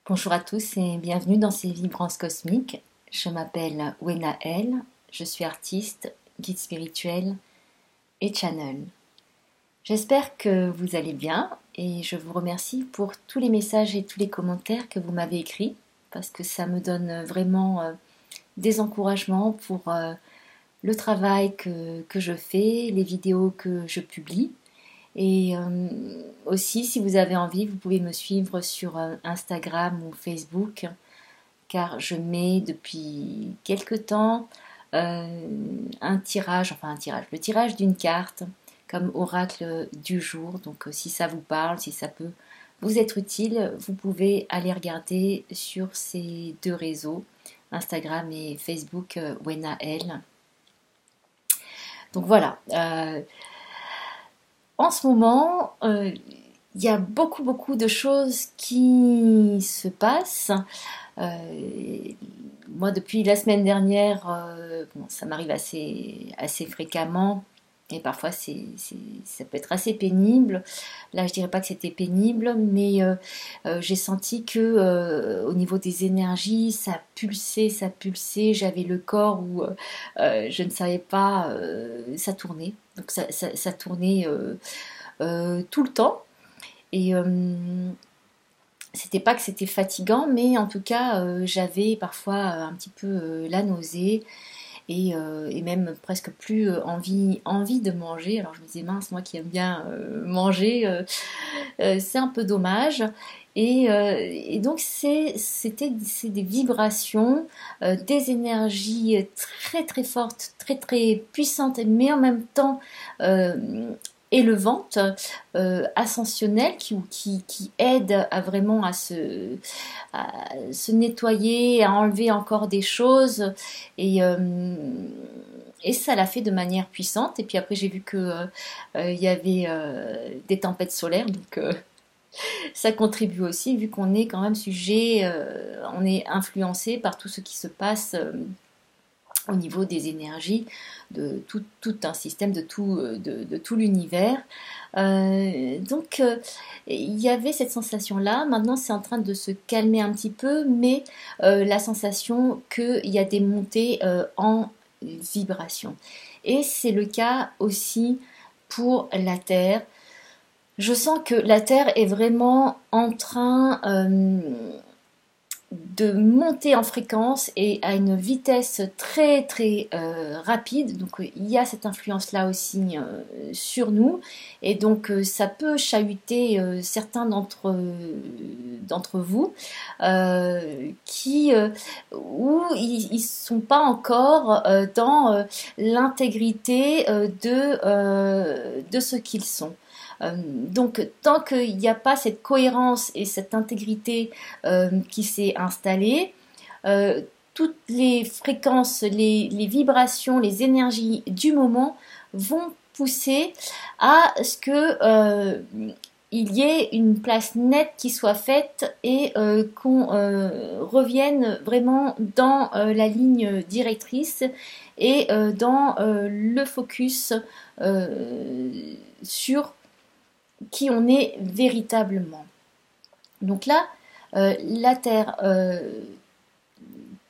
Bonjour à tous et bienvenue dans ces vibrances cosmiques. Je m'appelle Wena El, je suis artiste, guide spirituel et channel. J'espère que vous allez bien et je vous remercie pour tous les messages et tous les commentaires que vous m'avez écrits parce que ça me donne vraiment des encouragements pour le travail que je fais, les vidéos que je publie. Et aussi, si vous avez envie, vous pouvez me suivre sur Instagram ou Facebook, car je mets depuis quelque temps le tirage d'une carte comme oracle du jour. Donc, si ça vous parle, si ça peut vous être utile, vous pouvez aller regarder sur ces deux réseaux, Instagram et Facebook, Wena El. Donc voilà. En ce moment, il y a beaucoup de choses qui se passent. Moi, depuis la semaine dernière, bon, ça m'arrive assez fréquemment. Et parfois, ça peut être assez pénible. Là, je dirais pas que c'était pénible, mais j'ai senti que au niveau des énergies, ça pulsait. J'avais le corps où je ne savais pas, ça tournait. Donc ça tournait tout le temps. Et c'était pas que c'était fatigant, mais en tout cas, j'avais parfois un petit peu la nausée et même presque plus envie de manger. Alors je me disais, mince, moi qui aime bien manger, c'est un peu dommage. Et donc c'est des vibrations, des énergies très fortes, très puissantes, mais en même temps élevantes, ascensionnelles, qui aident à vraiment à se nettoyer, à enlever encore des choses. Et, euh, et ça l'a fait de manière puissante. Et puis après, j'ai vu que il y avait des tempêtes solaires, donc ça contribue aussi, vu qu'on est quand même sujet, on est influencé par tout ce qui se passe au niveau des énergies, de tout un système, de tout l'univers. Donc, il y avait cette sensation-là. Maintenant, c'est en train de se calmer un petit peu, mais la sensation qu'il y a des montées en vibration. Et c'est le cas aussi pour la Terre. Je sens que la Terre est vraiment en train de monter en fréquence et à une vitesse très rapide. Donc il y a cette influence là aussi sur nous, et donc ça peut chahuter certains d'entre vous qui où ils sont pas encore dans l'intégrité de ce qu'ils sont. Donc, tant qu'il n'y a pas cette cohérence et cette intégrité qui s'est installée, toutes les fréquences, les vibrations, les énergies du moment vont pousser à ce que il y ait une place nette qui soit faite et qu'on revienne vraiment dans la ligne directrice et dans le focus sur qui on est véritablement. Donc là, la Terre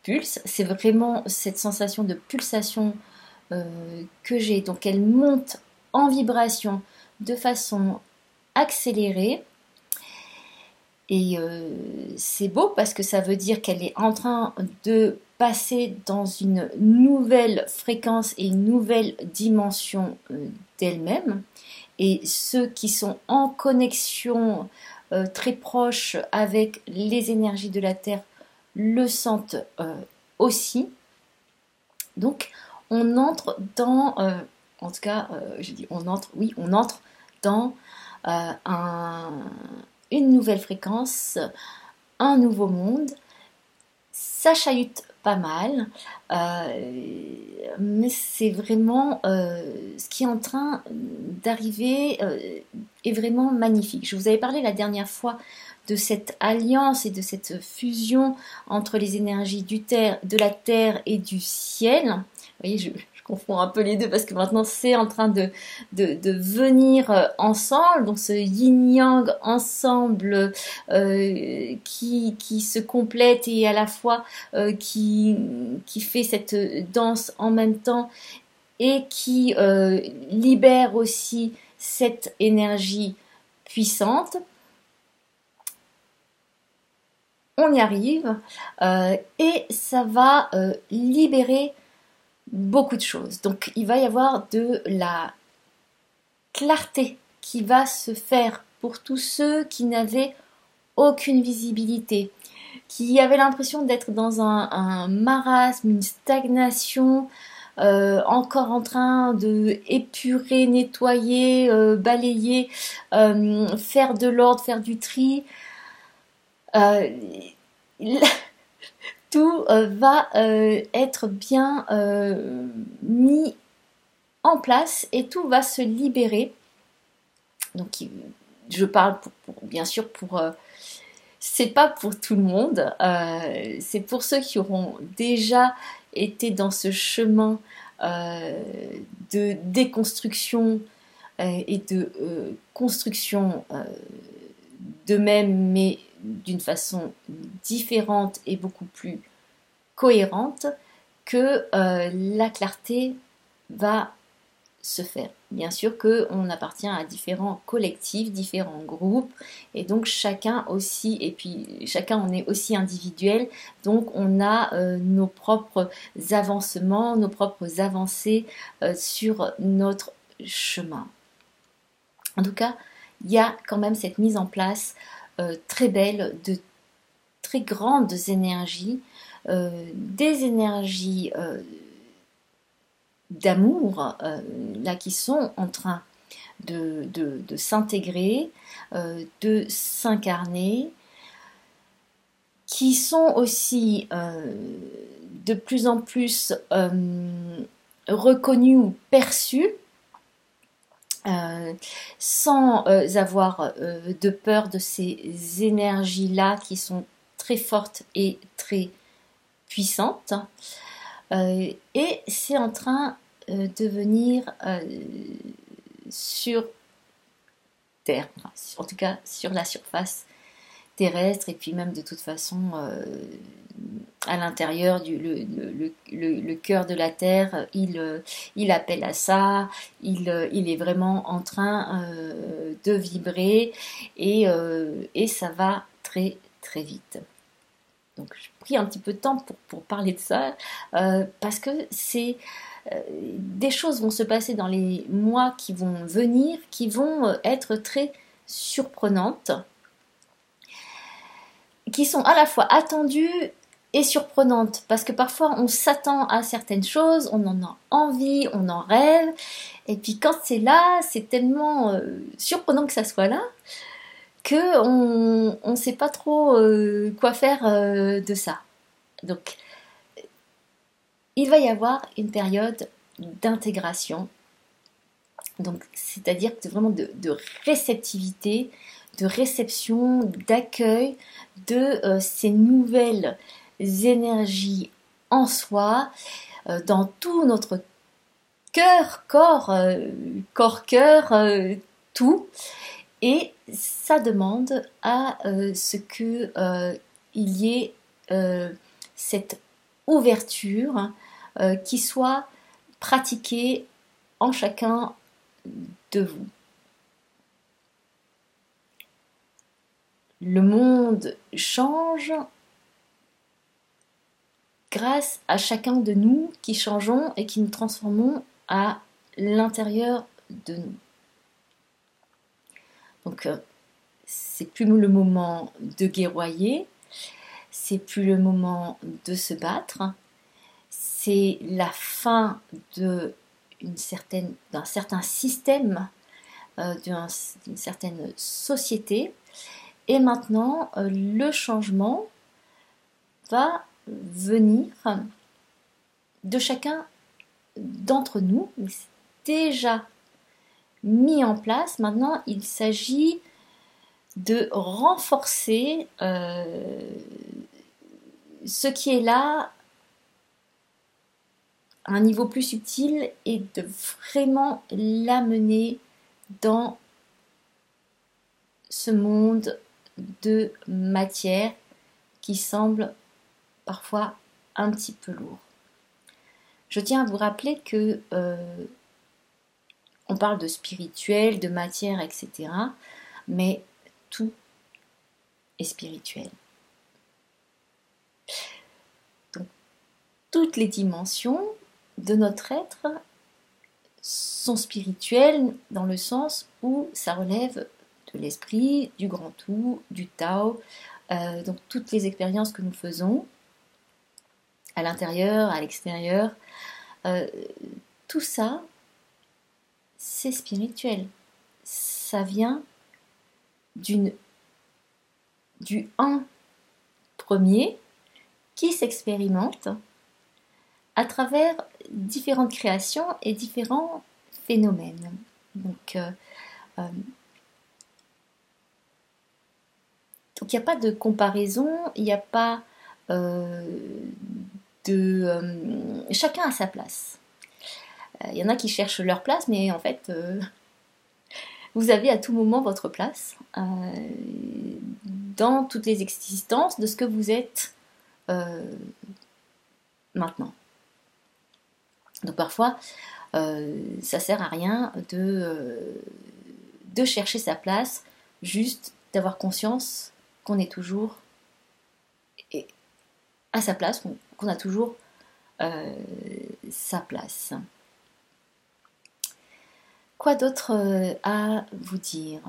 pulse, c'est vraiment cette sensation de pulsation que j'ai. Donc elle monte en vibration de façon accélérée. Et c'est beau parce que ça veut dire qu'elle est en train de passer dans une nouvelle fréquence et une nouvelle dimension d'elle-même. Et ceux qui sont en connexion très proche avec les énergies de la Terre le sentent aussi. Donc on entre dans, en tout cas, je dis on entre, oui, on entre dans une nouvelle fréquence, un nouveau monde. Ça chahute pas mal, mais c'est vraiment ce qui est en train d'arriver est vraiment magnifique. Je vous avais parlé la dernière fois de cette alliance et de cette fusion entre les énergies de la terre et du ciel. Vous voyez, je confonds un peu les deux parce que maintenant c'est en train de venir ensemble, donc ce yin-yang ensemble qui se complète et à la fois qui fait cette danse en même temps et qui libère aussi cette énergie puissante. On y arrive et ça va libérer beaucoup de choses. Donc il va y avoir de la clarté qui va se faire pour tous ceux qui n'avaient aucune visibilité, qui avaient l'impression d'être dans un marasme, une stagnation, encore en train de épurer, nettoyer, balayer, faire de l'ordre, faire du tri. Euh, tout va être bien mis en place et tout va se libérer. Donc, je parle bien sûr pour. C'est pas pour tout le monde. C'est pour ceux qui auront déjà été dans ce chemin de déconstruction et de construction d'eux-mêmes, mais d'une façon différente et beaucoup plus cohérente, que la clarté va se faire. Bien sûr qu'on appartient à différents collectifs, différents groupes, et donc chacun aussi, et puis chacun on est aussi individuel, donc on a nos propres avancements, nos propres avancées sur notre chemin. En tout cas, il y a quand même cette mise en place très belle de très grandes énergies, des énergies d'amour là qui sont en train de s'intégrer, de s'incarner, qui sont aussi de plus en plus reconnus ou perçus sans avoir de peur de ces énergies-là qui sont très fortes et très puissantes. Et c'est en train de venir sur Terre, en tout cas sur la surface terrestre, et puis même de toute façon à l'intérieur le cœur de la Terre, il appelle à ça, il est vraiment en train de vibrer et ça va très très vite. Donc j'ai pris un petit peu de temps pour parler de ça parce que des choses vont se passer dans les mois qui vont venir, qui vont être très surprenantes, qui sont à la fois attendues et surprenantes, parce que parfois on s'attend à certaines choses, on en a envie, on en rêve, et puis quand c'est là, c'est tellement surprenant que ça soit là, qu'on ne sait pas trop quoi faire de ça. Donc, il va y avoir une période d'intégration, donc c'est-à-dire vraiment de réceptivité, de réception, d'accueil de ces nouvelles énergies en soi, dans tout notre cœur, corps, cœur, tout. Et ça demande à ce que il y ait cette ouverture qui soit pratiquée en chacun de vous. Le monde change grâce à chacun de nous qui changeons et qui nous transformons à l'intérieur de nous. Donc, c'est plus le moment de guerroyer, c'est plus le moment de se battre, c'est la fin d'un certain système, d'une certaine société, et maintenant le changement va venir de chacun d'entre nous, mais c'est déjà mis en place. Maintenant, il s'agit de renforcer ce qui est là un niveau plus subtil et de vraiment l'amener dans ce monde de matière qui semble parfois un petit peu lourd. Je tiens à vous rappeler que on parle de spirituel, de matière, etc. Mais tout est spirituel. Donc, toutes les dimensions de notre être sont spirituelles dans le sens où ça relève de l'esprit, du grand tout, du Tao. Donc toutes les expériences que nous faisons à l'intérieur, à l'extérieur, tout ça, c'est spirituel. Ça vient du un premier qui s'expérimente à travers différentes créations et différents phénomènes. Donc il n'y a pas de comparaison, il n'y a pas chacun a sa place. Il y en a qui cherchent leur place, mais en fait, vous avez à tout moment votre place dans toutes les existences de ce que vous êtes maintenant. Donc parfois, ça sert à rien de chercher sa place, juste d'avoir conscience qu'on est toujours à sa place, qu'on a toujours sa place. Quoi d'autre à vous dire?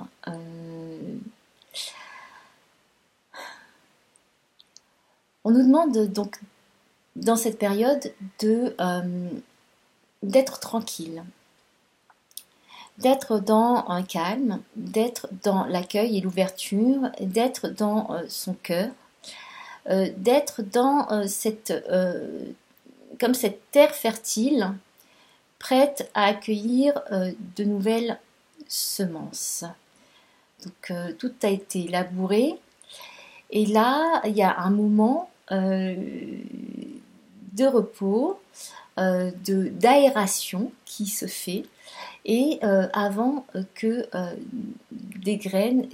On nous demande donc dans cette période d'être tranquille, d'être dans un calme, d'être dans l'accueil et l'ouverture, d'être dans son cœur, d'être dans comme cette terre fertile, prête à accueillir de nouvelles semences. Donc tout a été labouré, et là il y a un moment de repos, d'aération qui se fait, et avant que des graines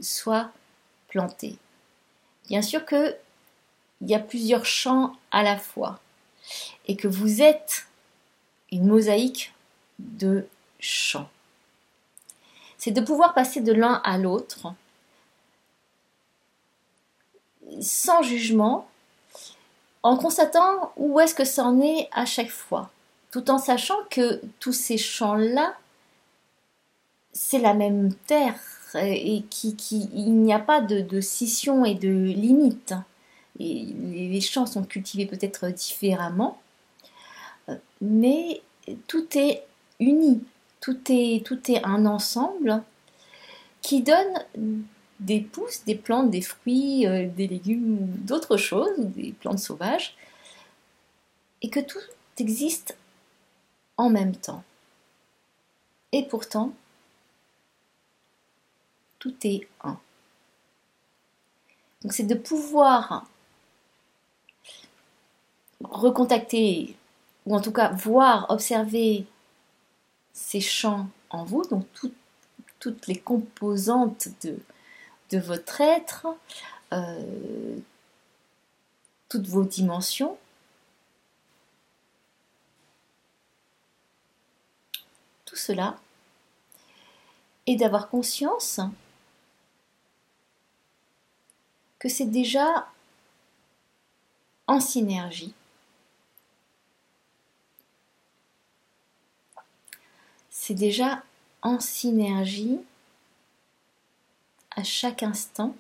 soient plantées. Bien sûr qu'il y a plusieurs champs à la fois, et que vous êtes une mosaïque de champs. C'est de pouvoir passer de l'un à l'autre, sans jugement, en constatant où est-ce que ça en est à chaque fois, tout en sachant que tous ces champs-là, c'est la même terre, et il n'y a pas de scission et de limite. Et les champs sont cultivés peut-être différemment, mais tout est uni, tout est un ensemble qui donne des pousses, des plantes, des fruits, des légumes, d'autres choses, des plantes sauvages, et que tout existe en même temps. Et pourtant, tout est un. Donc c'est de pouvoir recontacter, ou en tout cas voir, observer ces champs en vous, donc toutes les composantes de votre être, toutes vos dimensions, tout cela, et d'avoir conscience que c'est déjà en synergie. C'est déjà en synergie à chaque instant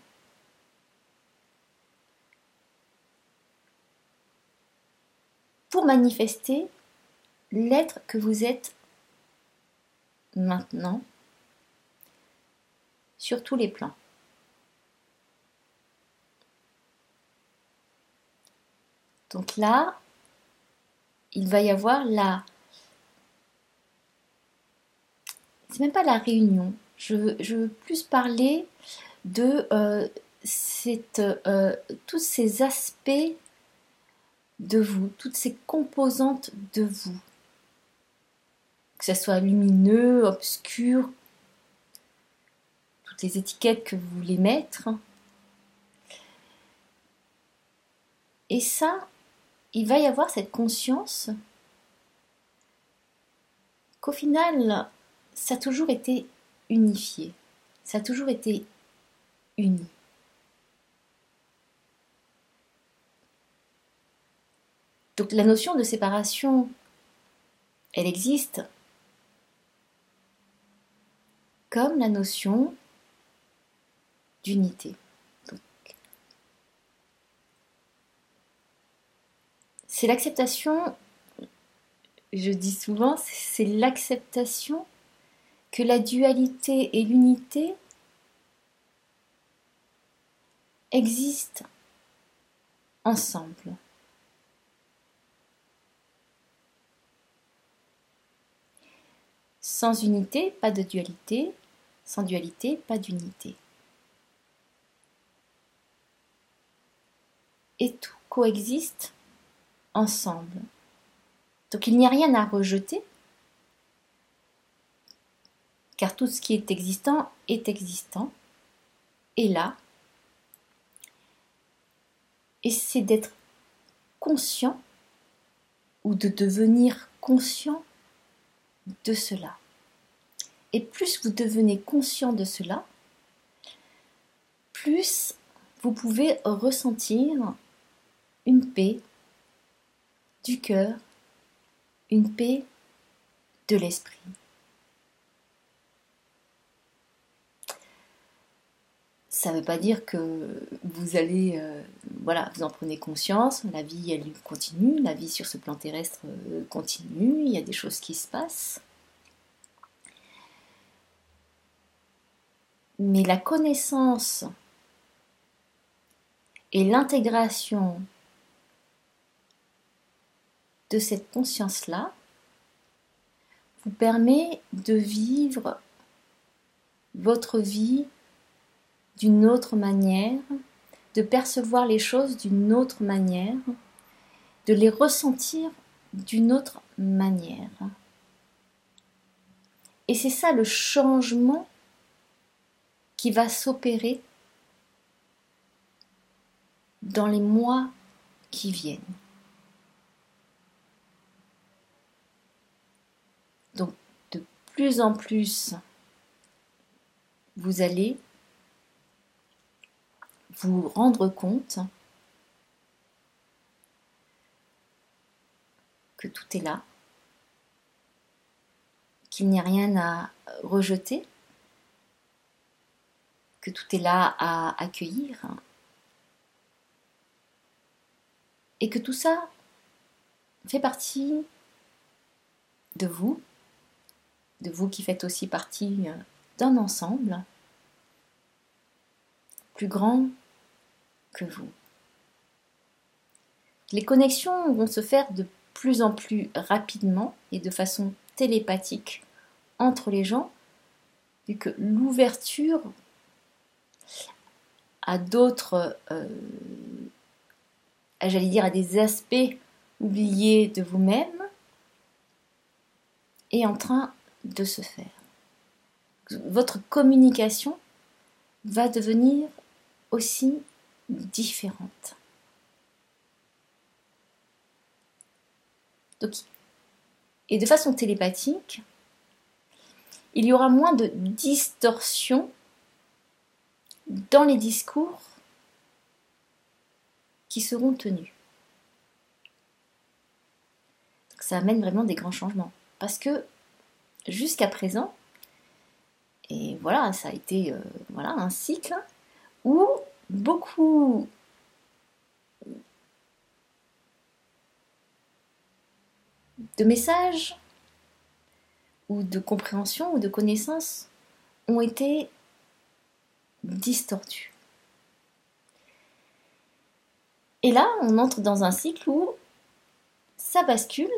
pour manifester l'être que vous êtes maintenant sur tous les plans. Donc là, il va y avoir c'est même pas la réunion, je veux plus parler de tous ces aspects de vous, toutes ces composantes de vous, que ce soit lumineux, obscur, toutes les étiquettes que vous voulez mettre. Et ça, il va y avoir cette conscience qu'au final, ça a toujours été unifié, ça a toujours été uni. Donc la notion de séparation, elle existe comme la notion d'unité. Donc, c'est l'acceptation, je dis souvent, c'est l'acceptation que la dualité et l'unité existent ensemble. Sans unité, pas de dualité. Sans dualité, pas d'unité. Et tout coexiste ensemble. Donc il n'y a rien à rejeter, car tout ce qui est existant, est là. Et c'est d'être conscient ou de devenir conscient de cela. Et plus vous devenez conscient de cela, plus vous pouvez ressentir une paix du cœur, une paix de l'esprit. Ça ne veut pas dire que vous allez, vous en prenez conscience, la vie elle continue, la vie sur ce plan terrestre continue, il y a des choses qui se passent. Mais la connaissance et l'intégration de cette conscience-là vous permet de vivre votre vie d'une autre manière, de percevoir les choses d'une autre manière, de les ressentir d'une autre manière. Et c'est ça le changement qui va s'opérer dans les mois qui viennent. Donc, de plus en plus, vous allez vous rendre compte que tout est là, qu'il n'y a rien à rejeter, que tout est là à accueillir, et que tout ça fait partie de vous qui faites aussi partie d'un ensemble plus grand que vous. Les connexions vont se faire de plus en plus rapidement et de façon télépathique entre les gens, vu que l'ouverture à d'autres, à des aspects oubliés de vous-même, est en train de se faire. Votre communication va devenir aussi différente. Donc, et de façon télépathique, il y aura moins de distorsion dans les discours qui seront tenus. Donc, ça amène vraiment des grands changements. Parce que jusqu'à présent, et voilà, ça a été un cycle où beaucoup de messages ou de compréhension ou de connaissances ont été distordus. Et là, on entre dans un cycle où ça bascule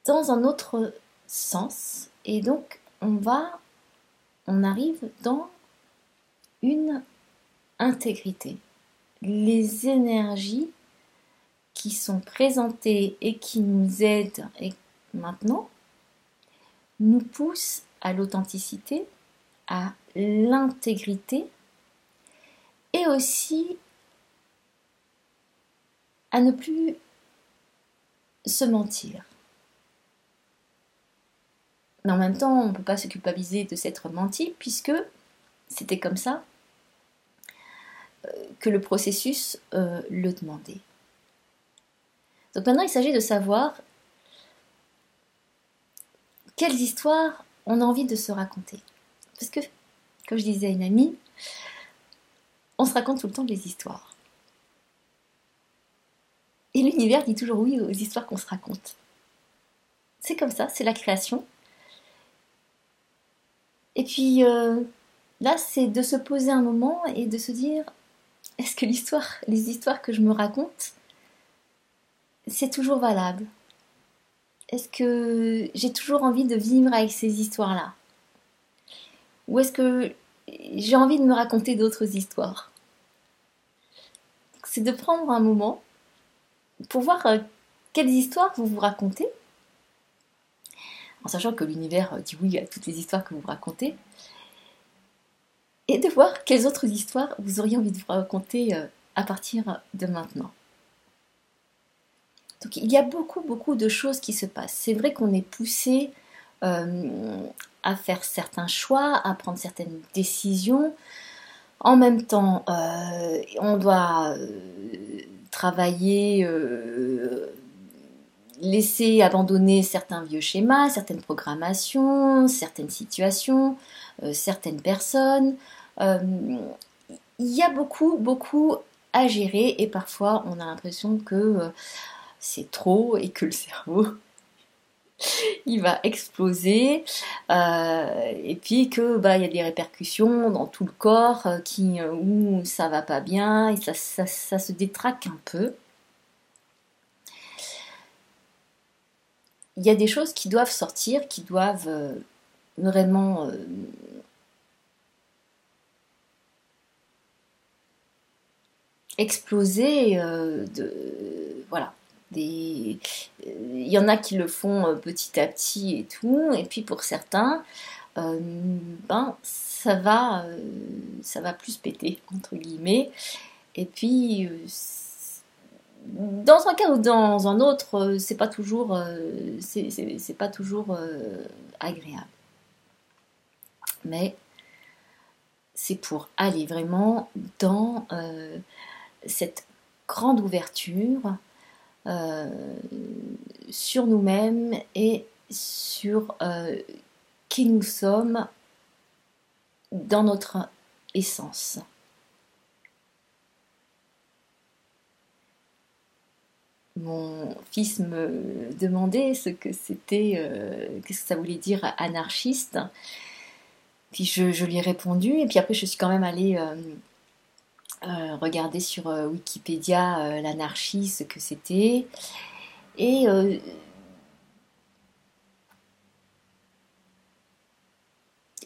dans un autre sens et donc on arrive dans une intégrité. Les énergies qui sont présentés et qui nous aident maintenant nous poussent à l'authenticité, à l'intégrité et aussi à ne plus se mentir. Mais en même temps, on ne peut pas se culpabiliser de s'être menti puisque c'était comme ça que le processus le demandait. Donc maintenant, il s'agit de savoir quelles histoires on a envie de se raconter. Parce que, comme je disais à une amie, on se raconte tout le temps des histoires. Et l'univers dit toujours oui aux histoires qu'on se raconte. C'est comme ça, c'est la création. Et puis là, c'est de se poser un moment et de se dire, est-ce que les histoires que je me raconte, c'est toujours valable? Est-ce que j'ai toujours envie de vivre avec ces histoires-là? Ou est-ce que j'ai envie de me raconter d'autres histoires? C'est de prendre un moment pour voir quelles histoires vous vous racontez, en sachant que l'univers dit oui à toutes les histoires que vous racontez, et de voir quelles autres histoires vous auriez envie de vous raconter à partir de maintenant. Donc il y a beaucoup de choses qui se passent. C'est vrai qu'on est poussé à faire certains choix, à prendre certaines décisions. En même temps, on doit travailler, laisser abandonner certains vieux schémas, certaines programmations, certaines situations, certaines personnes. Il y a beaucoup à gérer et parfois on a l'impression que c'est trop et que le cerveau il va exploser et puis que il y a des répercussions dans tout le corps où ça va pas bien et ça se détraque un peu. Il y a des choses qui doivent sortir, qui doivent vraiment exploser. Voilà. Il y en a qui le font petit à petit et tout, et puis pour certains, ça va plus péter entre guillemets. Et puis dans un cas ou dans un autre, c'est pas toujours agréable. Mais c'est pour aller vraiment dans cette grande ouverture sur nous-mêmes et sur qui nous sommes dans notre essence. Mon fils me demandait ce que c'était, qu'est-ce que ça voulait dire anarchiste. Puis je lui ai répondu, et puis après je suis quand même allée regarder sur Wikipédia l'anarchie, ce que c'était. Et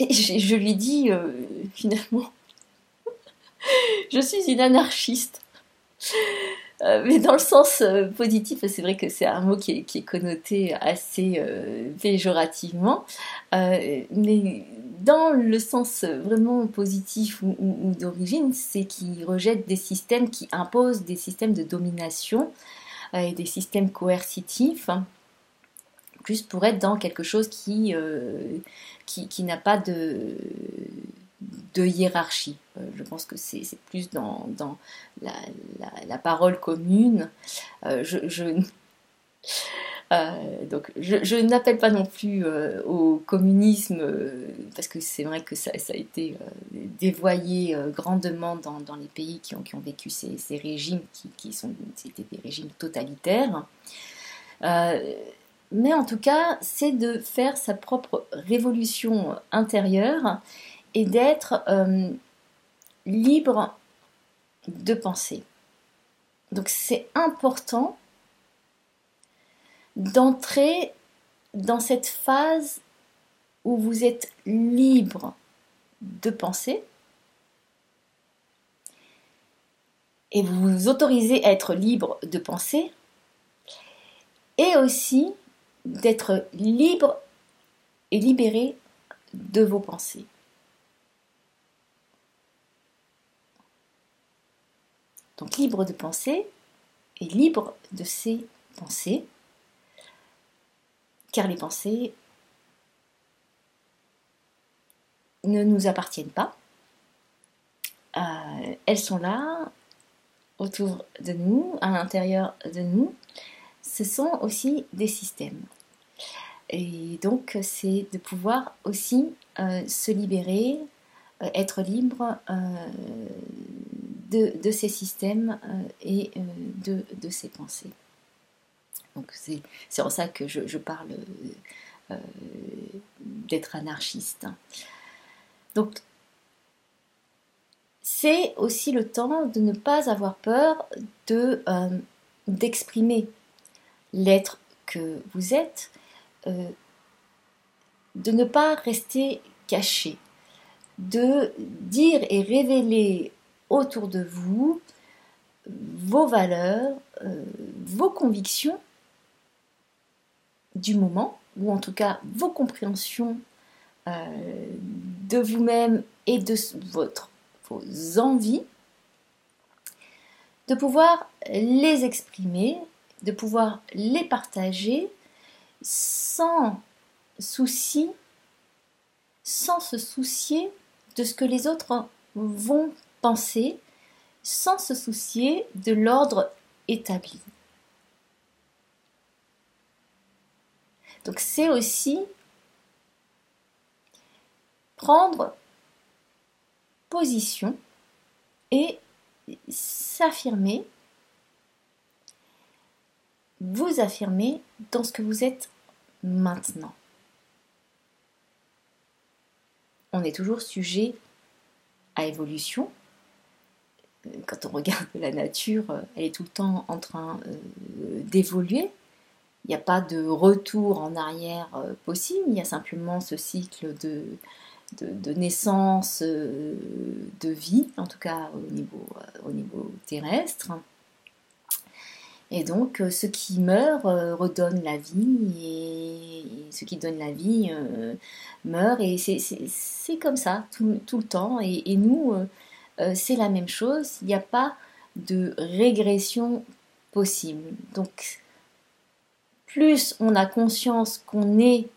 je lui dis finalement, je suis une anarchiste. Mais dans le sens positif, c'est vrai que c'est un mot qui est connoté assez péjorativement, mais dans le sens vraiment positif ou d'origine, c'est qu'il rejette des systèmes qui imposent des systèmes de domination et des systèmes coercitifs, plus pour être dans quelque chose qui n'a pas de hiérarchie. Je pense que c'est plus dans la parole commune. Donc je n'appelle pas non plus au communisme, parce que c'est vrai que ça a été dévoyé grandement dans les pays qui ont vécu ces régimes c'était des régimes totalitaires. Mais en tout cas, c'est de faire sa propre révolution intérieure et d'être libre de penser. Donc c'est important d'entrer dans cette phase où vous êtes libre de penser et vous vous autorisez à être libre de penser et aussi d'être libre et libéré de vos pensées. Donc libre de penser et libre de ses pensées, car les pensées ne nous appartiennent pas. Elles sont là, autour de nous, à l'intérieur de nous. Ce sont aussi des systèmes. Et donc, c'est de pouvoir aussi se libérer, être libre de ces systèmes et de ces pensées. Donc, c'est en ça que je parle d'être anarchiste. Donc, c'est aussi le temps de ne pas avoir peur d'exprimer l'être que vous êtes, de ne pas rester caché, de dire et révéler autour de vous vos valeurs, vos convictions du moment, ou en tout cas vos compréhensions de vous-même et de vos envies, de pouvoir les exprimer, de pouvoir les partager sans souci, sans se soucier de ce que les autres vont penser, sans se soucier de l'ordre établi. Donc c'est aussi prendre position et s'affirmer, vous affirmer dans ce que vous êtes maintenant. On est toujours sujet à évolution. Quand on regarde la nature, elle est tout le temps en train d'évoluer. Il n'y a pas de retour en arrière possible, il y a simplement ce cycle de naissance, de vie, en tout cas au niveau terrestre. Et donc, ce qui meurt redonne la vie, et ce qui donne la vie meurt, et c'est comme ça tout le temps. Et nous, c'est la même chose, il n'y a pas de régression possible. Donc, plus on a conscience qu'on est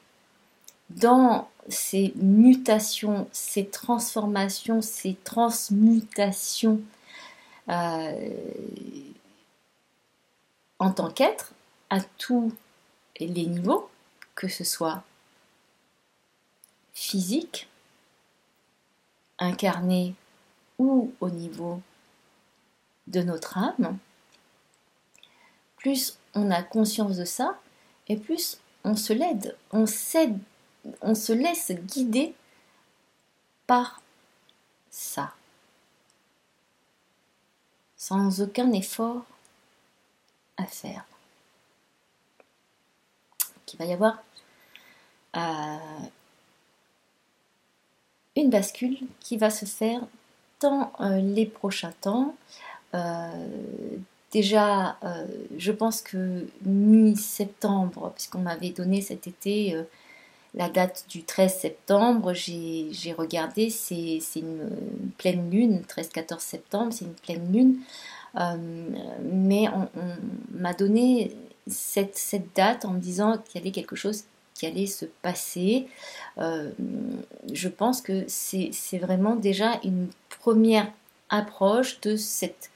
dans ces mutations, ces transformations, ces transmutations en tant qu'être, à tous les niveaux, que ce soit physique, incarné ou au niveau de notre âme, plus on a conscience de ça, et plus on se l'aide, on se laisse guider par ça, sans aucun effort à faire. Donc, il va y avoir une bascule qui va se faire dans les prochains temps. Déjà, je pense que mi-septembre, puisqu'on m'avait donné cet été la date du 13 septembre, j'ai regardé, c'est une pleine lune, 13-14 septembre, c'est une pleine lune, mais on m'a donné cette date en me disant qu'il y avait quelque chose qui allait se passer. Je pense que c'est vraiment déjà une première approche de cette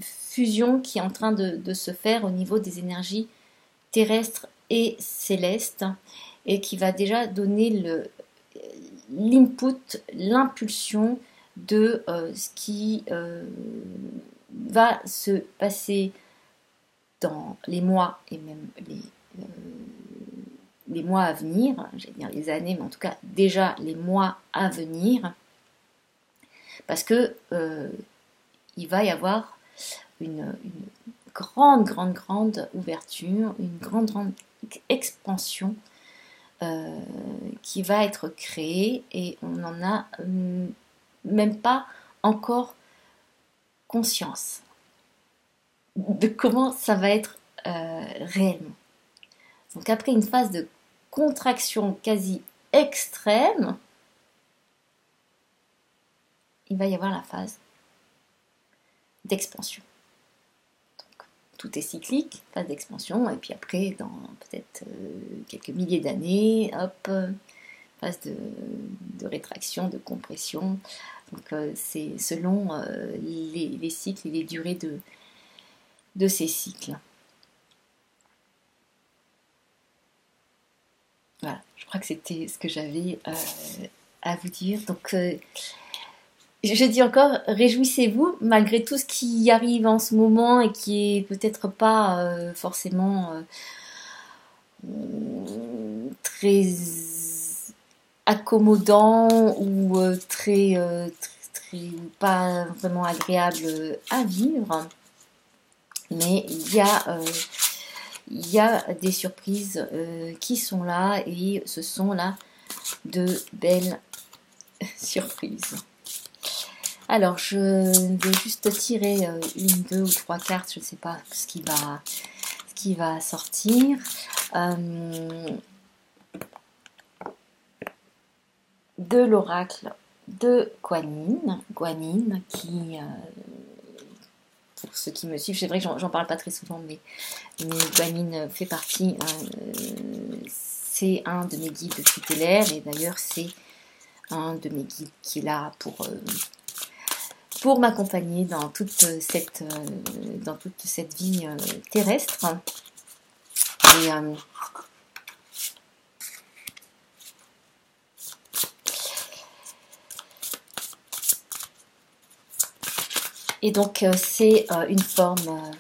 fusion qui est en train de se faire au niveau des énergies terrestres et célestes, et qui va déjà donner l'input, l'impulsion de ce qui va se passer dans les mois et même les mois à venir, j'allais dire les années, mais en tout cas déjà les mois à venir, parce que il va y avoir une grande ouverture, une grande expansion qui va être créée, et on n'en a même pas encore conscience de comment ça va être réellement. Donc après une phase de contraction quasi extrême, il va y avoir la phase d'expansion. Donc, tout est cyclique, phase d'expansion, et puis après, dans peut-être quelques milliers d'années, hop, phase de rétraction, de compression. Donc c'est selon les cycles et les durées de ces cycles. Voilà, je crois que c'était ce que j'avais à vous dire. Donc je dis encore, réjouissez-vous, malgré tout ce qui arrive en ce moment et qui est peut-être pas forcément très accommodant ou très pas vraiment agréable à vivre. Mais il y a des surprises qui sont là et ce sont là de belles surprises. Alors, je vais juste tirer une, deux ou trois cartes, je ne sais pas ce qui va sortir. De l'oracle de Guanine qui, pour ceux qui me suivent, c'est vrai que j'en parle pas très souvent, mais Guanine fait partie, c'est un de mes guides tutélaires, et d'ailleurs c'est un de mes guides qui est là pour m'accompagner dans toute cette vie terrestre. Et donc c'est une forme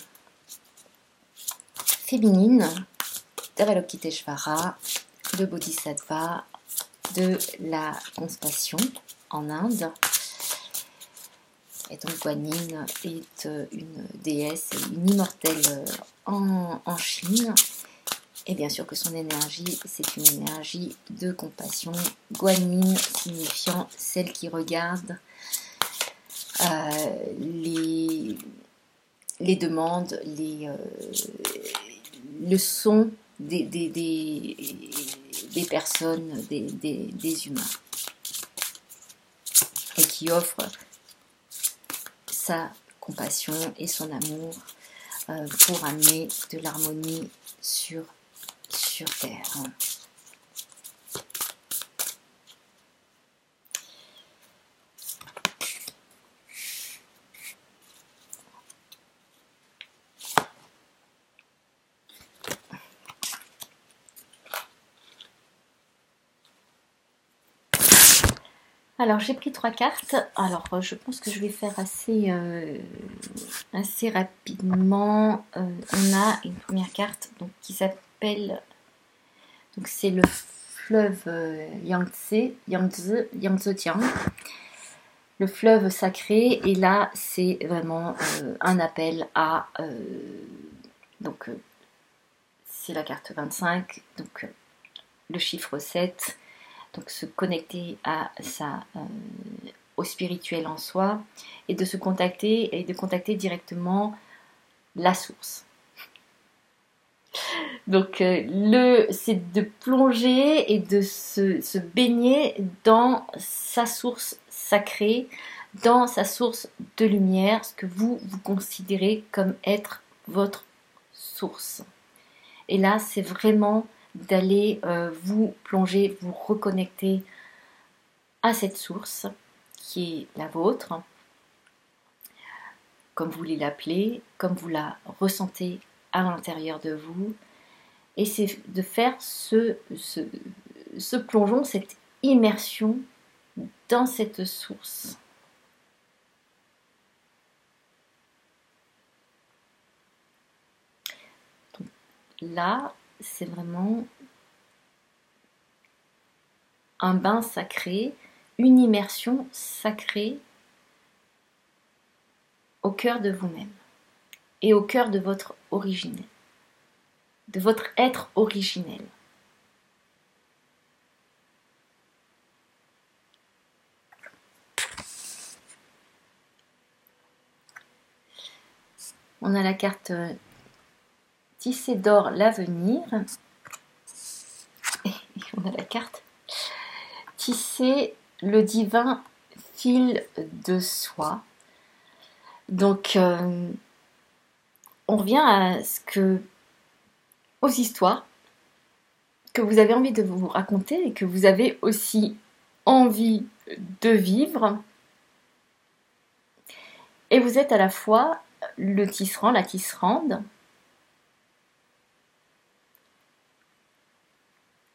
féminine d'Avalokiteshvara, de Bodhisattva, de la compassion en Inde. Et donc Guanine est une déesse, une immortelle en Chine. Et bien sûr que son énergie, c'est une énergie de compassion. Guanine signifiant celle qui regarde les demandes, le son des personnes, des humains. Et qui offre sa compassion et son amour pour amener de l'harmonie sur Terre. Alors j'ai pris 3 cartes. Alors je pense que je vais faire assez rapidement. On a une première carte donc, qui s'appelle, donc c'est le fleuve Yangtze-Tiang, le fleuve sacré. Et là c'est vraiment un appel à donc c'est la carte 25, donc le chiffre 7. Donc se connecter au spirituel en soi et de contacter directement la source. Donc c'est de plonger et de se baigner dans sa source sacrée, dans sa source de lumière, ce que vous considérez comme être votre source. Et là, c'est vraiment d'aller vous plonger, vous reconnecter à cette source qui est la vôtre, comme vous voulez l'appeler, comme vous la ressentez à l'intérieur de vous. Et c'est de faire ce plongeon, cette immersion dans cette source. Donc, là, c'est vraiment un bain sacré, une immersion sacrée au cœur de vous-même et au cœur de votre originel, de votre être originel. On a la carte Tisser d'or l'avenir. Et on a la carte. Tisser le divin fil de soie. Donc, on revient aux histoires que vous avez envie de vous raconter et que vous avez aussi envie de vivre. Et vous êtes à la fois le tisserand, la tisserande,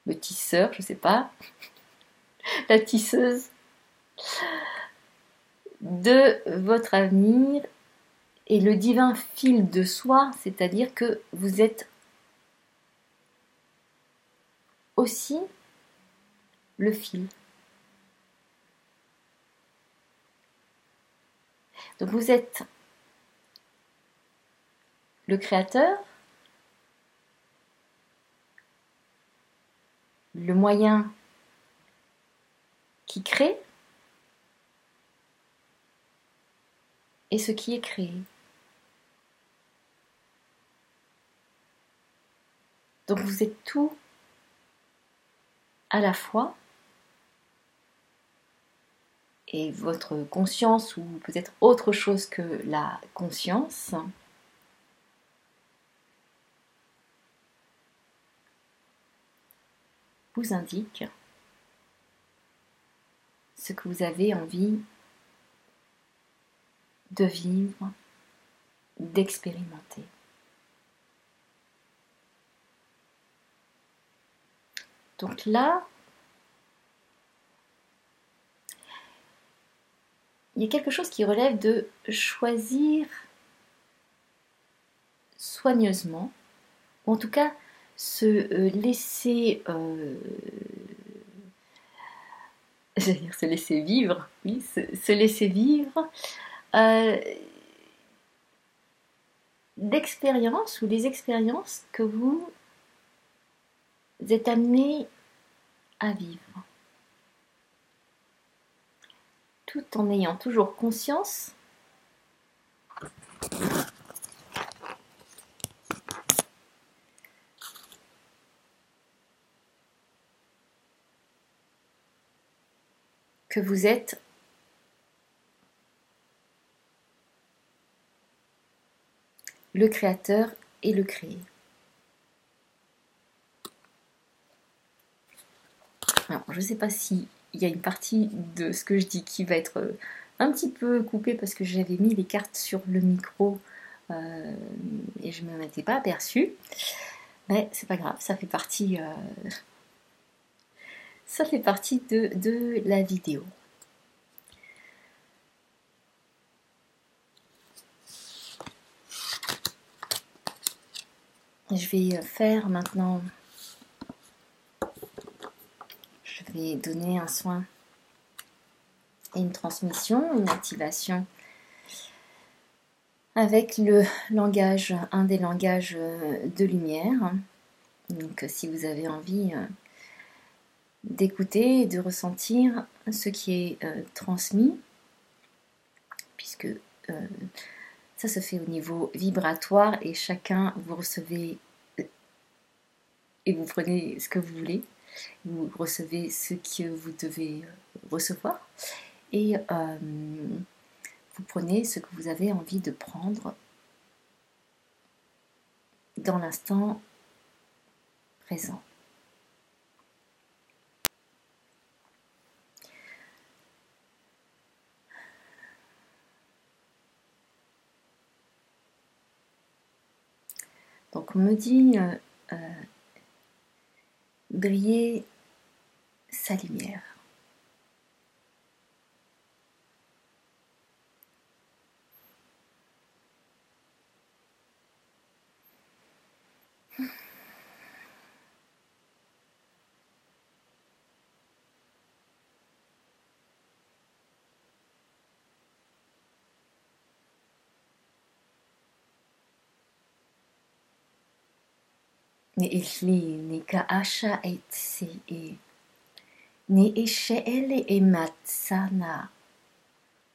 le tisseur, je ne sais pas, la tisseuse de votre avenir et le divin fil de soie, c'est-à-dire que vous êtes aussi le fil. Donc vous êtes le créateur, le moyen qui crée et ce qui est créé. Donc vous êtes tout à la fois et votre conscience ou peut-être autre chose que la conscience vous indique ce que vous avez envie de vivre, d'expérimenter. Donc là, il y a quelque chose qui relève de choisir soigneusement, ou en tout cas se laisser, j'allais dire se laisser vivre, oui, se laisser vivre d'expériences ou des expériences que vous êtes amené à vivre. Tout en ayant toujours conscience que vous êtes le créateur et le créé. Alors, je ne sais pas s'il y a une partie de ce que je dis qui va être un petit peu coupée parce que j'avais mis les cartes sur le micro et je ne m'en étais pas aperçue. Mais c'est pas grave, ça fait partie de la vidéo. Je vais faire maintenant, je vais donner un soin et une transmission, une activation avec le langage, un des langages de lumière. Donc si vous avez envie d'écouter et de ressentir ce qui est transmis, puisque ça se fait au niveau vibratoire et chacun vous recevez et vous prenez ce que vous voulez, vous recevez ce que vous devez recevoir et vous prenez ce que vous avez envie de prendre dans l'instant présent. Donc on me dit briller sa lumière. Ne ishli ni ka asha etsi e ni isheele e matsana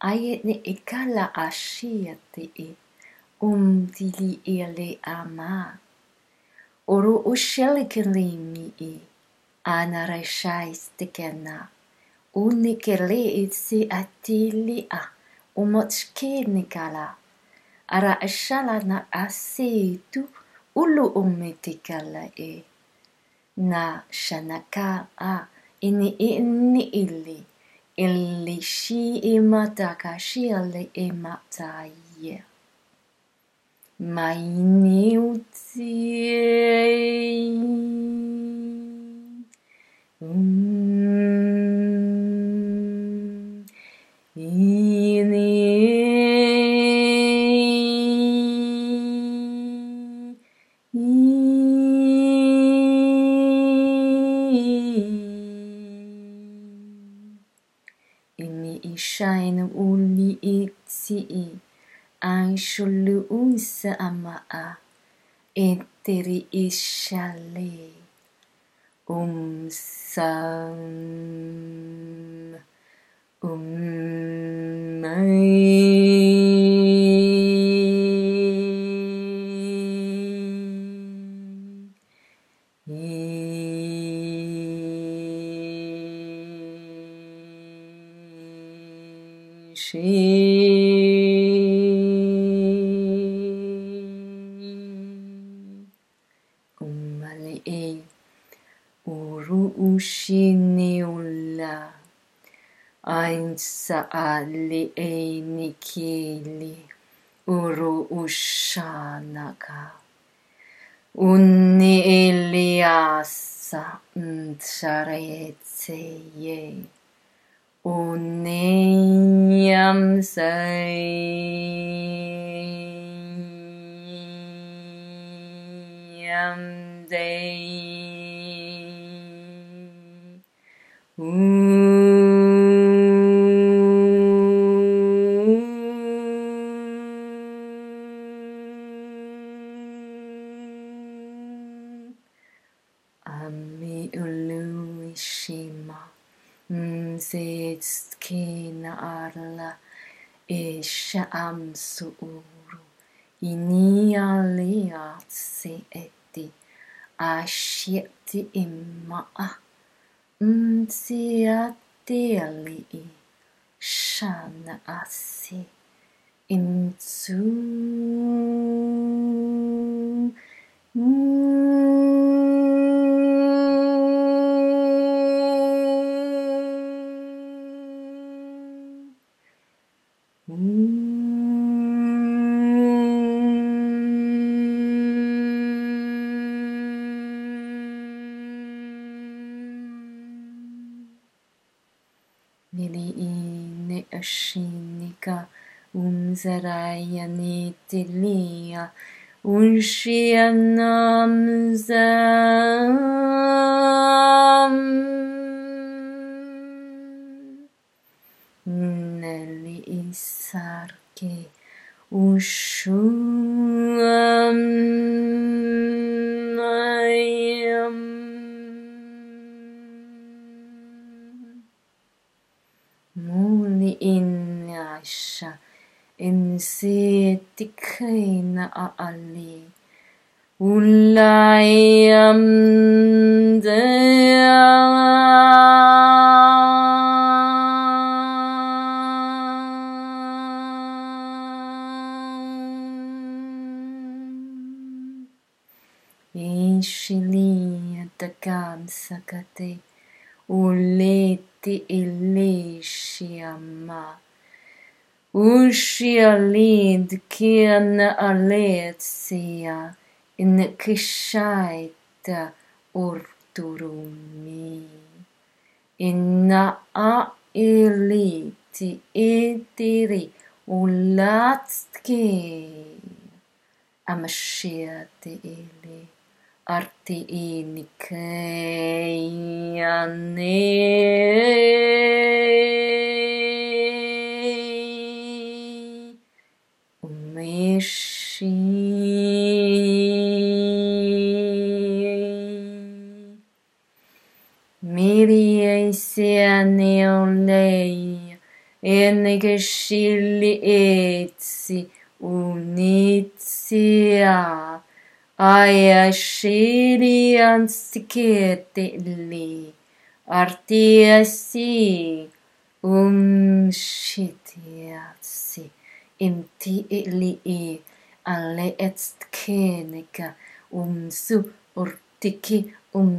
aye ne ekala ashia te e umdili ele ama Oro ushelikilimi e anarashai stikena. Unikele itsi atili a umotske nikala. Ara ashala na asetu ulu umetikala e. Na shanaka a ini ili. Ili shi imataka shi ale imataye. Maini utie. Imi ishainu uli itsi Aishulu unsa amaa eteri ishale sam Uru ushineula Ainsa ali nikili Uru ushanaka Unni Eliasa Ntsaretseye Uneyam Sayam Day Ami ulu ishima Mzetskina arla Isha amsu uru Ini aliatsi eti Ashieti imma'a Mziateli Shana asi Imtsu Nili ashinika Unzaraya nitilia Unshianamzam Neli isarke Ushuam Muli inasha Imsitikina ali Ulayam Ishili takam sakate Uleti ilishiama Ushialid kian aletsia in kishaita urturumi inna a eliti etiri ulatske amashiate eli arti inikayane umeshi Miriesianeolei enegashili etsi unitsia Aya shiri ansikete li. Artiasi. Shitiasi. Imti li e. Ale etskenika. Su urtiki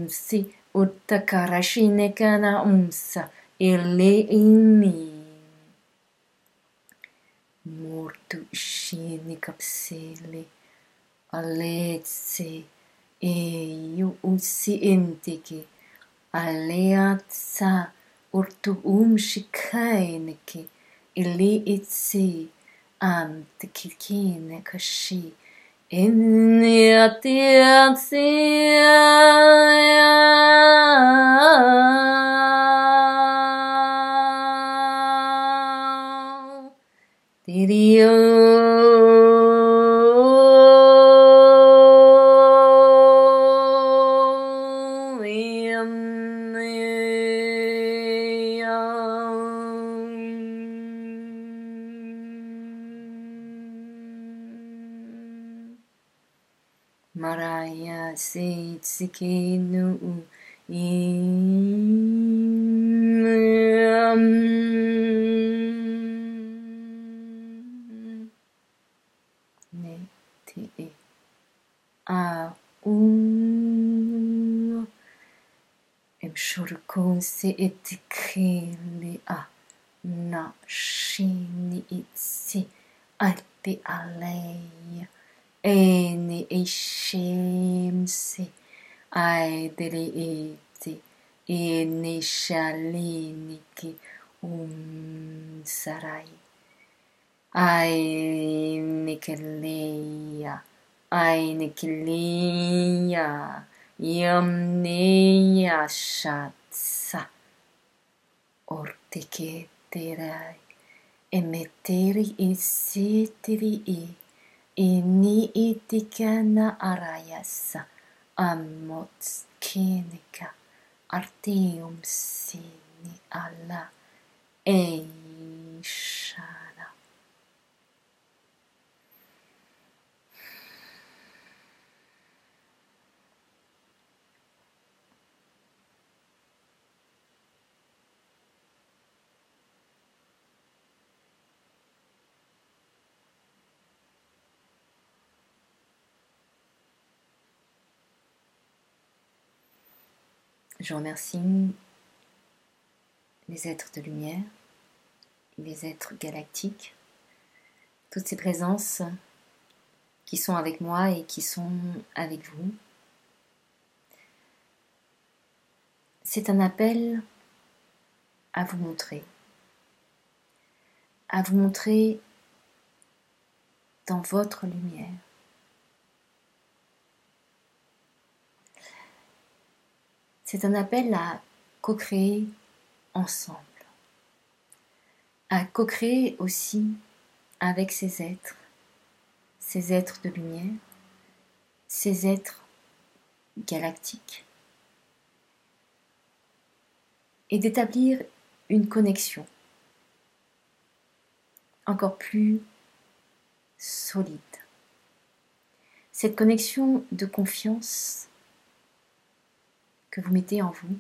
si. Utakarashinekana umsa. Ili ini. Mortu shinikapsili. Aletse e yu usi intiki. Aleatsa urtu shikainiki. Ili itsi tikikine kashi. Inni atiatsi. Dirio. Maraya seitsikenu neti a emshurkon se etikeli a na shini itsi alpi alei ene eshemse aidere eti ene shaliniki sarai Ainikeleia, Ainikeleia, Yamneia Shatsa, Ortiketerai, Emeteri Iseteri Ini Itikana Arayasa, Amotskenika, Arteum Sini Allah, Eishara. Je remercie les êtres de lumière, les êtres galactiques, toutes ces présences qui sont avec moi et qui sont avec vous. C'est un appel à vous montrer dans votre lumière. C'est un appel à co-créer ensemble, à co-créer aussi avec ces êtres de lumière, ces êtres galactiques, et d'établir une connexion encore plus solide. Cette connexion de confiance que vous mettez en vous,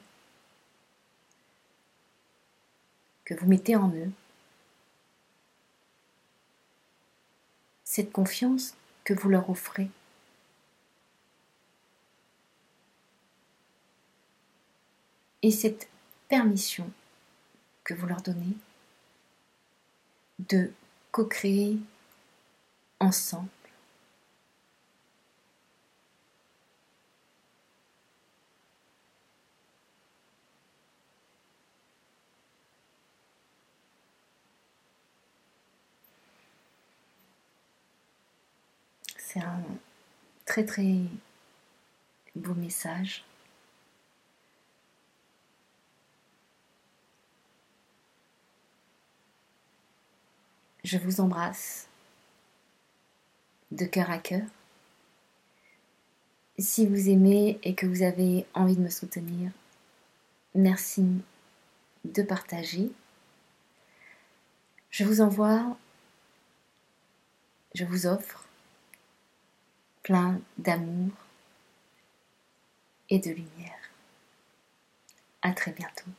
que vous mettez en eux, cette confiance que vous leur offrez, et cette permission que vous leur donnez de co-créer ensemble. C'est un très très beau message. Je vous embrasse de cœur à cœur. Si vous aimez et que vous avez envie de me soutenir, merci de partager. Je vous offre plein d'amour et de lumière. À très bientôt.